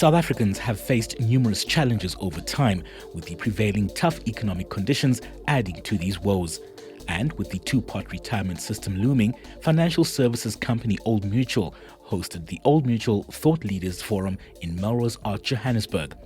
South Africans have faced numerous challenges over time, with the prevailing tough economic conditions adding to these woes. And with the two-part retirement system looming, financial services company Old Mutual hosted the Old Mutual Thought Leaders Forum in Melrose Arch, Johannesburg.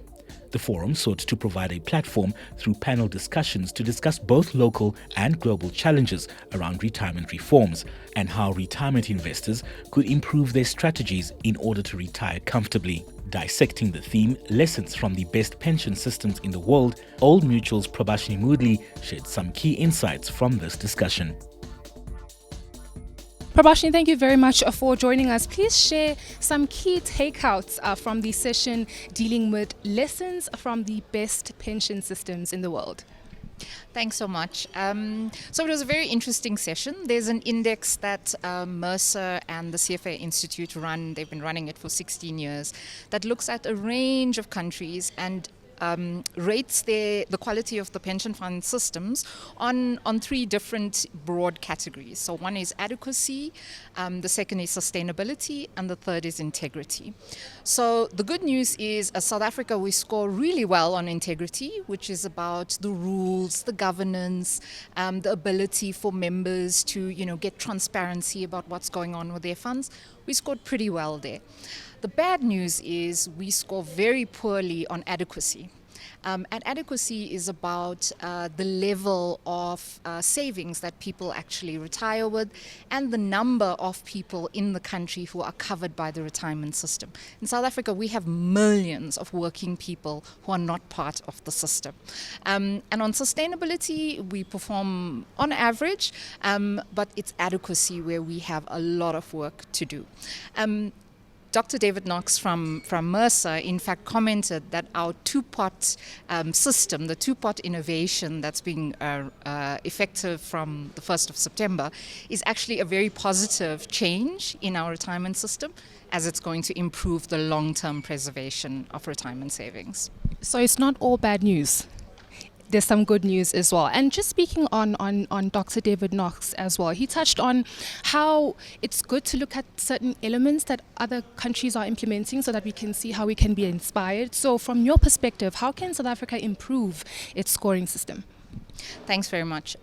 The forum sought to provide a platform through panel discussions to discuss both local and global challenges around retirement reforms and how retirement investors could improve their strategies in order to retire comfortably. Dissecting the theme, Lessons from the Best Pension Systems in the World, Old Mutual's Prabashini Moodley shared some key insights from this discussion. Prabashini, thank you very much for joining us. Please share some key takeouts from the session dealing with lessons from the best pension systems in the world. Thanks so much. So it was a very interesting session. There's an index that Mercer and the CFA Institute run. They've been running it for 16 years. That looks at a range of countries and rates the quality of the pension fund systems on three different broad categories. So one is adequacy, the second is sustainability, and the third is integrity. So the good news is, as South Africa, we score really well on integrity, which is about the rules, the governance, the ability for members to get transparency about what's going on with their funds. We scored pretty well there. The bad news is we score very poorly on adequacy. And adequacy is about the level of savings that people actually retire with and the number of people in the country who are covered by the retirement system. In South Africa, we have millions of working people who are not part of the system. And on sustainability, we perform on average, but it's adequacy where we have a lot of work to do. Dr. David Knox from Mercer, in fact, commented that our two-pot system, the two-pot innovation that's being effective from the 1st of September, is actually a very positive change in our retirement system, as it's going to improve the long-term preservation of retirement savings. So it's not all bad news. There's some good news as well. And just speaking on Dr. David Knox as well, he touched on how it's good to look at certain elements that other countries are implementing so that we can see how we can be inspired. So from your perspective, how can South Africa improve its scoring system? Thanks very much.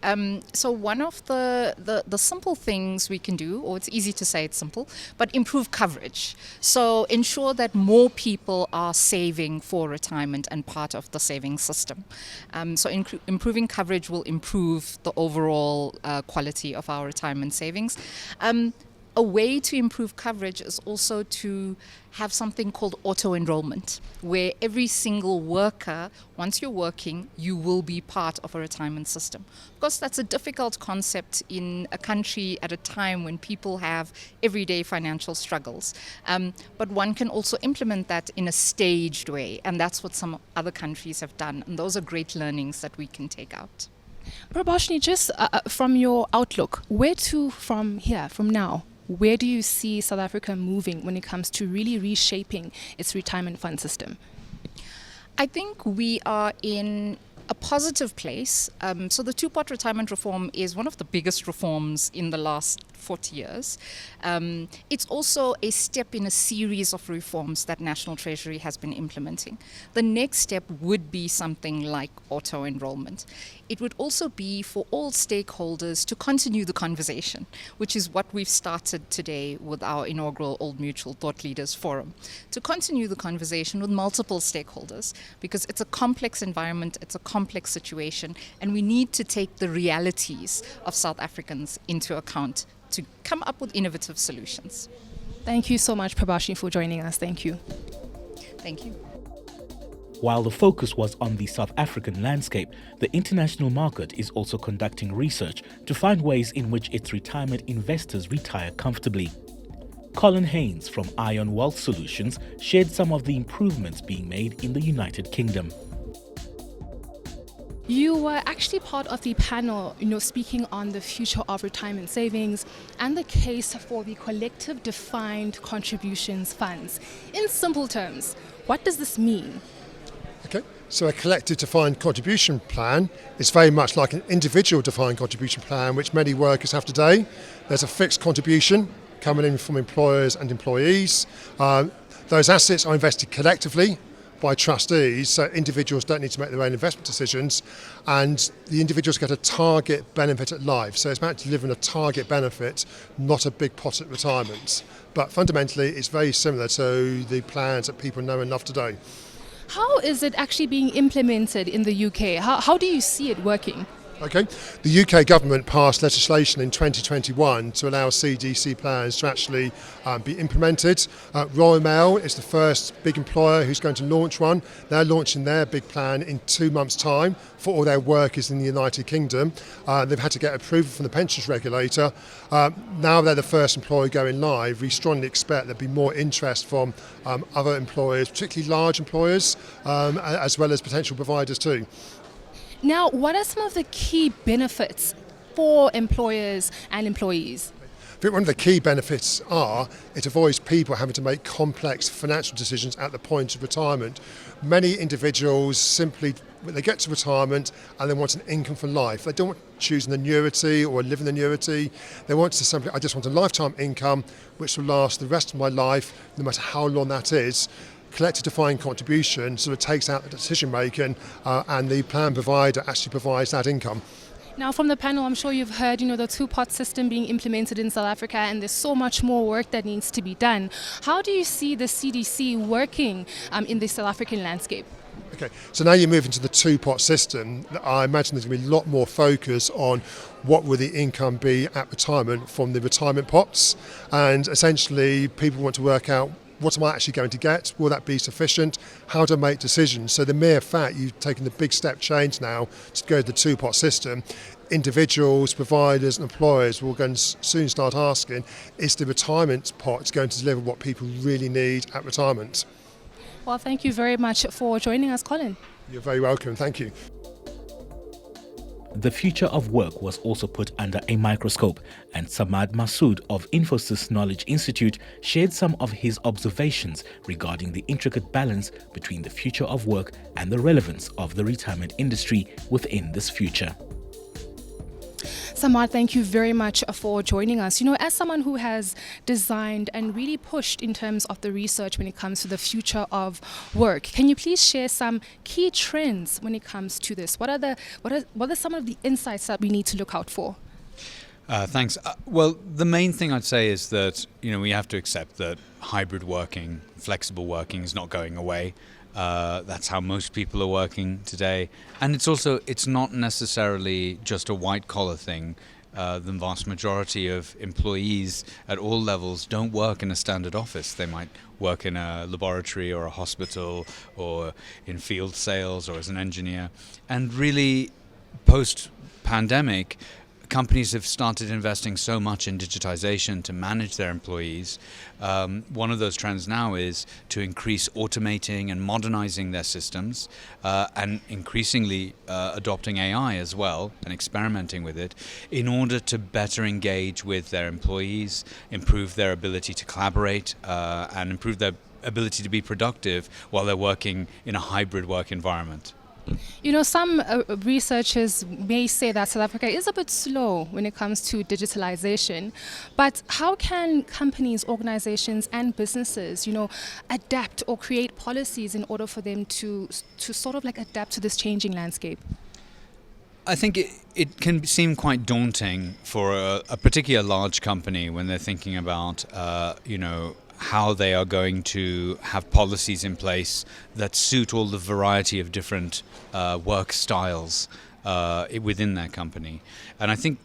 So one of the simple things we can do, or it's easy to say it's simple, but improve coverage. So ensure that more people are saving for retirement and part of the saving system. So improving coverage will improve the overall quality of our retirement savings. A way to improve coverage is also to have something called auto-enrollment, where every single worker, once you're working, you will be part of a retirement system. Of course, that's a difficult concept in a country at a time when people have everyday financial struggles. But one can also implement that in a staged way, and that's what some other countries have done. And those are great learnings that we can take out. Prabashini, just from your outlook, where to from here, from now? Where do you see South Africa moving when it comes to really reshaping its retirement fund system? I think we are in a positive place. So the two-part retirement reform is one of the biggest reforms in the last 40 years. It's also a step in a series of reforms that National Treasury has been implementing. The next step would be something like auto-enrollment. It would also be for all stakeholders to continue the conversation, which is what we've started today with our inaugural Old Mutual Thought Leaders Forum. To continue the conversation with multiple stakeholders, because it's a complex environment, it's a complex situation, and we need to take the realities of South Africans into account to come up with innovative solutions. Thank you so much, Prabashini, for joining us. Thank you. Thank you. While the focus was on the South African landscape, the international market is also conducting research to find ways in which its retirement investors retire comfortably. Colin Haynes from Ion Wealth Solutions shared some of the improvements being made in the United Kingdom. You were actually part of the panel, speaking on the future of retirement savings and the case for the collective defined contributions funds. In simple terms, what does this mean? Okay, so a collective defined contribution plan is very much like an individual defined contribution plan which many workers have today. There's a fixed contribution coming in from employers and employees. Those assets are invested collectively by trustees, so individuals don't need to make their own investment decisions, and the individuals get a target benefit at life. So it's about delivering a target benefit, not a big pot at retirement. But fundamentally, it's very similar to the plans that people know and love today. How is it actually being implemented in the UK? How do you see it working? Okay, the UK government passed legislation in 2021 to allow CDC plans to actually be implemented. Royal Mail is the first big employer who's going to launch one. They're launching their big plan in 2 months' time for all their workers in the United Kingdom. They've had to get approval from the pensions regulator. Now they're the first employer going live. We strongly expect there'll be more interest from other employers, particularly large employers, as well as potential providers too. Now, what are some of the key benefits for employers and employees? I think one of the key benefits are it avoids people having to make complex financial decisions at the point of retirement. Many individuals simply, when they get to retirement and they want an income for life, they don't want to choose an annuity or live in an annuity. They want to simply, I just want a lifetime income which will last the rest of my life, no matter how long that is. Collective defined contribution sort of takes out the decision making, and the plan provider actually provides that income. Now, from the panel, I'm sure you've heard, the two-pot system being implemented in South Africa, and there's so much more work that needs to be done. How do you see the CDC working in the South African landscape? Okay, so now you move into the two-pot system. I imagine there's going to be a lot more focus on what will the income be at retirement from the retirement pots, and essentially people want to work out, what am I actually going to get? Will that be sufficient? How do I make decisions? So the mere fact you've taken the big step change now to go to the two-pot system, individuals, providers and employers will going to soon start asking, is the retirement pot going to deliver what people really need at retirement? Well, thank you very much for joining us, Colin. You're very welcome. Thank you. The future of work was also put under a microscope, and Samad Masood of Infosys Knowledge Institute shared some of his observations regarding the intricate balance between the future of work and the relevance of the retirement industry within this future. Samad, thank you very much for joining us. As someone who has designed and really pushed in terms of the research when it comes to the future of work, can you please share some key trends when it comes to this? What are some of the insights that we need to look out for? Thanks. Well, the main thing I'd say is that we have to accept that hybrid working, flexible working is not going away. That's how most people are working today, and it's not necessarily just a white collar thing. The vast majority of employees at all levels don't work in a standard office. They might work in a laboratory or a hospital or in field sales or as an engineer. And really, post-pandemic, companies have started investing so much in digitization to manage their employees. One of those trends now is to increase automating and modernizing their systems, and increasingly adopting AI as well and experimenting with it in order to better engage with their employees, improve their ability to collaborate, and improve their ability to be productive while they're working in a hybrid work environment. Some researchers may say that South Africa is a bit slow when it comes to digitalization, but how can companies, organizations and businesses, adapt or create policies in order for them to sort of adapt to this changing landscape? I think it can seem quite daunting for a particular large company when they're thinking about, how they are going to have policies in place that suit all the variety of different work styles within their company. And I think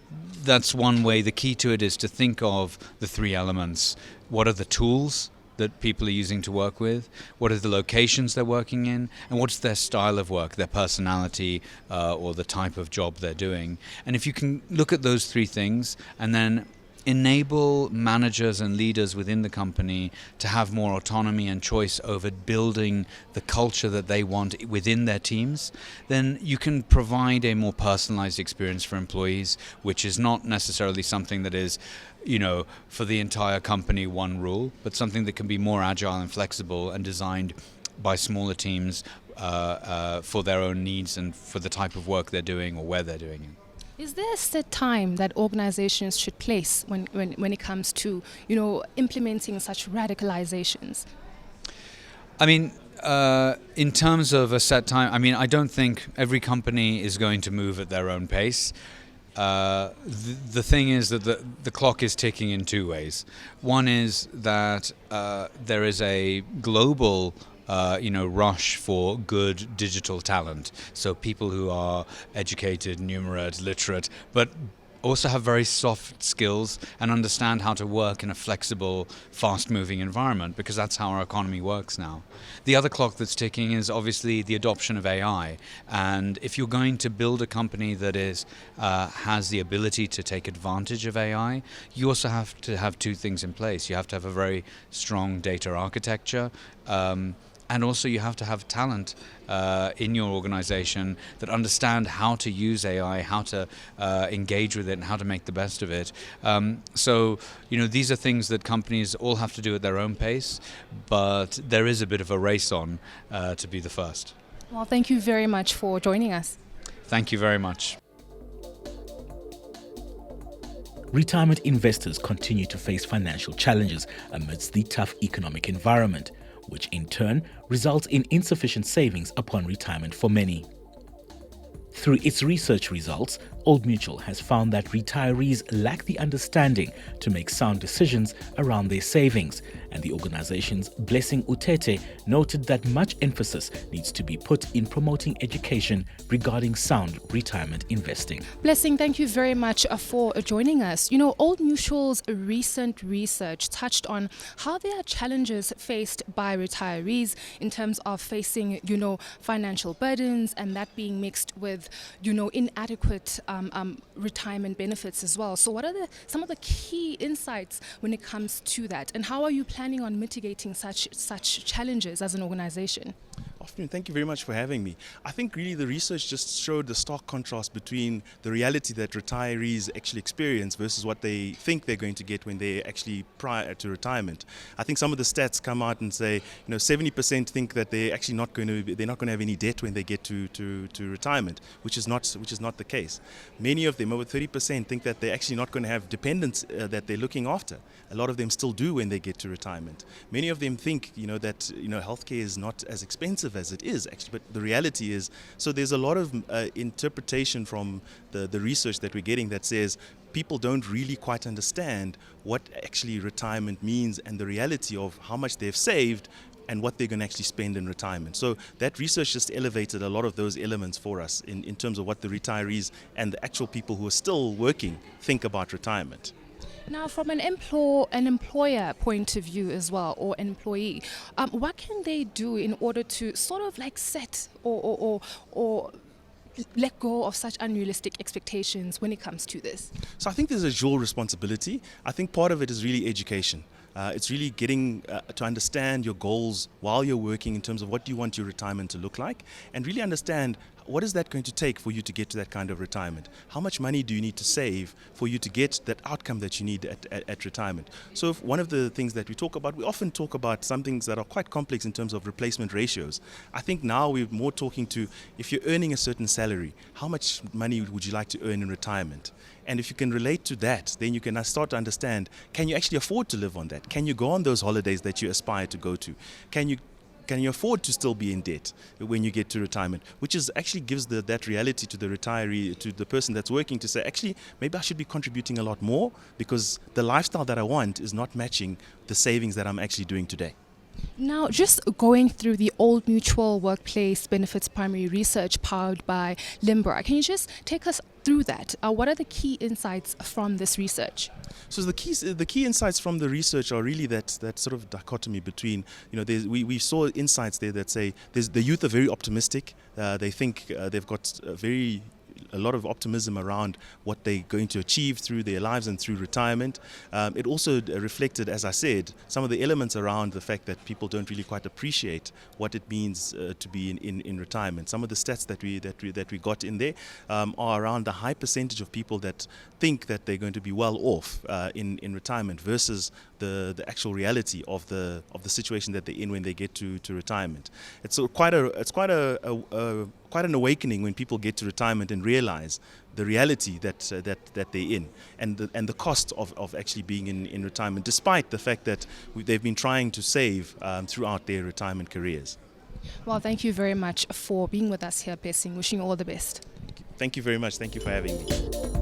that's one way. The key to it is to think of the three elements. What are the tools that people are using to work with? What are the locations they're working in? And what's their style of work, their personality, or the type of job they're doing? And if you can look at those three things and then enable managers and leaders within the company to have more autonomy and choice over building the culture that they want within their teams, then you can provide a more personalized experience for employees, which is not necessarily something that is, for the entire company one rule, but something that can be more agile and flexible and designed by smaller teams for their own needs and for the type of work they're doing or where they're doing it. Is there a set time that organizations should place when it comes to, implementing such radicalizations? I mean, in terms of a set time, I mean, I don't think every company is going to move at their own pace. The thing is that the clock is ticking in two ways. One is that there is a global rush for good digital talent. So people who are educated, numerate, literate, but also have very soft skills and understand how to work in a flexible, fast-moving environment, because that's how our economy works now. The other clock that's ticking is obviously the adoption of AI. And if you're going to build a company that has the ability to take advantage of AI, you also have to have two things in place. You have to have a very strong data architecture, and also you have to have talent in your organization that understand how to use AI, how to engage with it, and how to make the best of it. So, these are things that companies all have to do at their own pace, but there is a bit of a race on to be the first. Well, thank you very much for joining us. Thank you very much. Retirement investors continue to face financial challenges amidst the tough economic environment, which in turn results in insufficient savings upon retirement for many. Through its research results, Old Mutual has found that retirees lack the understanding to make sound decisions around their savings, and the organization's Blessing Utete noted that much emphasis needs to be put in promoting education regarding sound retirement investing. Blessing, thank you very much for joining us. Old Mutual's recent research touched on how there are challenges faced by retirees in terms of facing, financial burdens, and that being mixed with, inadequate retirement benefits as well. So what are some of the key insights when it comes to that, and how are you planning on mitigating such challenges as an organization? Afternoon. Thank you very much for having me. I think really the research just showed the stark contrast between the reality that retirees actually experience versus what they think they're going to get when they're actually prior to retirement. I think some of the stats come out and say, 70% think that they're actually not going to have any debt when they get to retirement, which is not the case. Many of them, over 30%, think that they're actually not going to have dependents that they're looking after. A lot of them still do when they get to retirement. Many of them think, that healthcare is not as expensive as it is actually, but the reality is, so there's a lot of interpretation from the research that we're getting that says people don't really quite understand what actually retirement means and the reality of how much they've saved and what they're going to actually spend in retirement. So that research just elevated a lot of those elements for us in terms of what the retirees and the actual people who are still working think about retirement. Now, from an employer point of view as well, or an employee, what can they do in order to sort of like set or let go of such unrealistic expectations when it comes to this? So I think there's a dual responsibility. I think part of it is really education. It's really getting to understand your goals while you're working in terms of what do you want your retirement to look like, and really understand what is that going to take for you to get to that kind of retirement? How much money do you need to save for you to get that outcome that you need at retirement? So if one of the things that we talk about, we often talk about some things that are quite complex in terms of replacement ratios. I think now we're more talking to, if you're earning a certain salary, how much money would you like to earn in retirement? And if you can relate to that, then you can start to understand, can you actually afford to live on that? Can you go on those holidays that you aspire to go to? Can you afford to still be in debt when you get to retirement? Which is actually gives that reality to the retiree, to the person that's working, to say, actually, maybe I should be contributing a lot more because the lifestyle that I want is not matching the savings that I'm actually doing today. Now, just going through the Old Mutual Workplace Benefits Primary Research powered by Limbra, can you just take us through that? What are the key insights from this research? So the key insights from the research are really that sort of dichotomy between, we saw insights there that say the youth are very optimistic. They think they've got a lot of optimism around what they're going to achieve through their lives and through retirement. It also reflected, as I said, some of the elements around the fact that people don't really quite appreciate what it means to be in retirement. Some of the stats that we got in there are around the high percentage of people that think that they're going to be well off in retirement versus the actual reality of the situation that they're in when they get to retirement. It's quite an awakening when people get to retirement and realize the reality that they're in, and the cost of actually being in retirement, despite the fact that they've been trying to save throughout their retirement careers. Well, thank you very much for being with us here, Blessing. Wishing you all the best. Thank you very much. Thank you for having me.